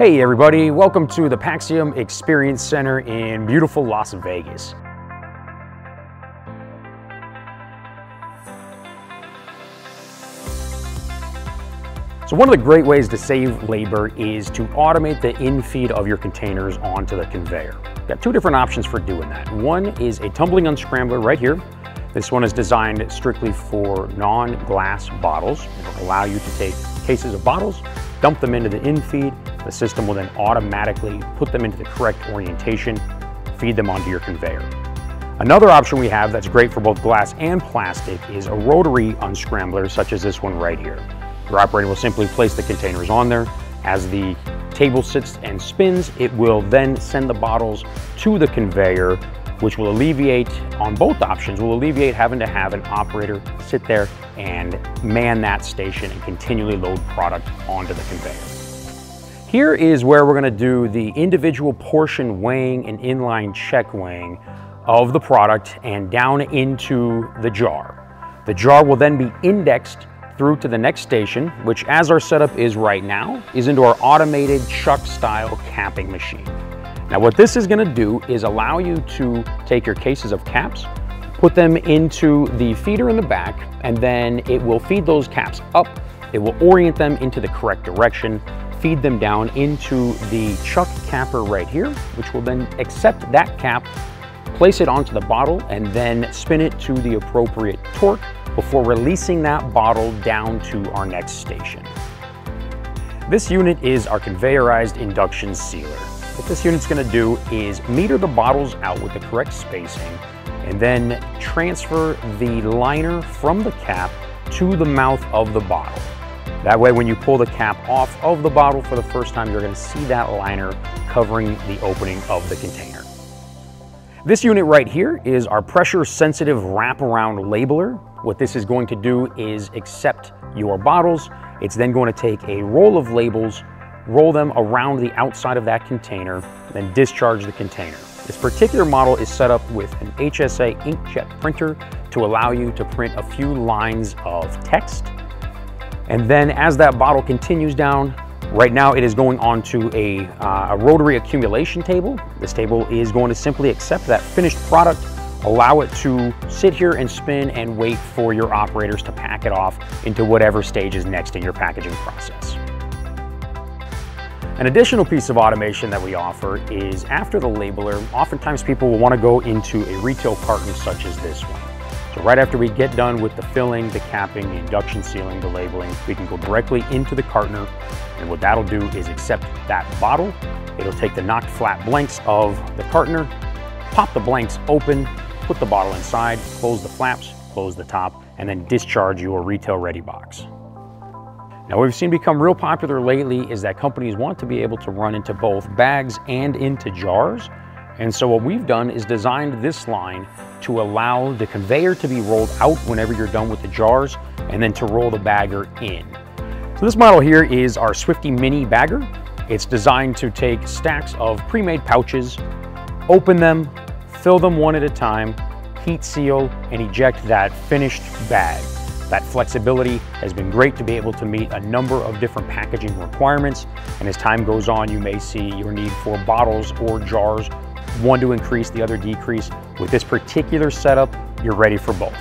Hey everybody, welcome to the Paxiom Experience Center in beautiful Las Vegas. So one of the great ways to save labor is to automate the in-feed of your containers onto the conveyor. We've got two different options for doing that. One is a tumbling unscrambler right here. This one is designed strictly for non-glass bottles. It'll allow you to take cases of bottles, dump them into the in-feed. The system will then automatically put them into the correct orientation, feed them onto your conveyor. Another option we have that's great for both glass and plastic is a rotary unscrambler, such as this one right here. Your operator will simply place the containers on there. As the table sits and spins, it will then send the bottles to the conveyor, which will alleviate, on both options, will alleviate having to have an operator sit there and man that station and continually load product onto the conveyor. Here is where we're gonna do the individual portion weighing and inline check weighing of the product and down into the jar. The jar will then be indexed through to the next station, which, as our setup is right now, is into our automated chuck style capping machine. Now what this is gonna do is allow you to take your cases of caps, put them into the feeder in the back, and then it will feed those caps up. It will orient them into the correct direction, feed them down into the chuck capper right here, which will then accept that cap, place it onto the bottle, and then spin it to the appropriate torque before releasing that bottle down to our next station. This unit is our conveyorized induction sealer. What this unit's gonna do is meter the bottles out with the correct spacing and then transfer the liner from the cap to the mouth of the bottle. That way, when you pull the cap off of the bottle for the first time, you're gonna see that liner covering the opening of the container. This unit right here is our pressure-sensitive wraparound labeler. What this is going to do is accept your bottles. It's then going to take a roll of labels, roll them around the outside of that container, then discharge the container. This particular model is set up with an HSA inkjet printer to allow you to print a few lines of text. And then as that bottle continues down, right now it is going onto a rotary accumulation table. This table is going to simply accept that finished product, allow it to sit here and spin and wait for your operators to pack it off into whatever stage is next in your packaging process. An additional piece of automation that we offer is after the labeler, oftentimes people will want to go into a retail carton such as this one. So right after we get done with the filling, the capping, the induction sealing, the labeling, we can go directly into the cartoner, and what that'll do is accept that bottle. It'll take the knocked flat blanks of the cartoner, pop the blanks open, put the bottle inside, close the flaps, close the top, and then discharge your retail ready box. Now, what we've seen become real popular lately is that companies want to be able to run into both bags and into jars. And so what we've done is designed this line to allow the conveyor to be rolled out whenever you're done with the jars, and then to roll the bagger in. So this model here is our Swifty Mini Bagger. It's designed to take stacks of pre-made pouches, open them, fill them one at a time, heat seal, and eject that finished bag. That flexibility has been great to be able to meet a number of different packaging requirements, and as time goes on, you may see your need for bottles or jars, one to increase, the other decrease. With this particular setup, you're ready for both.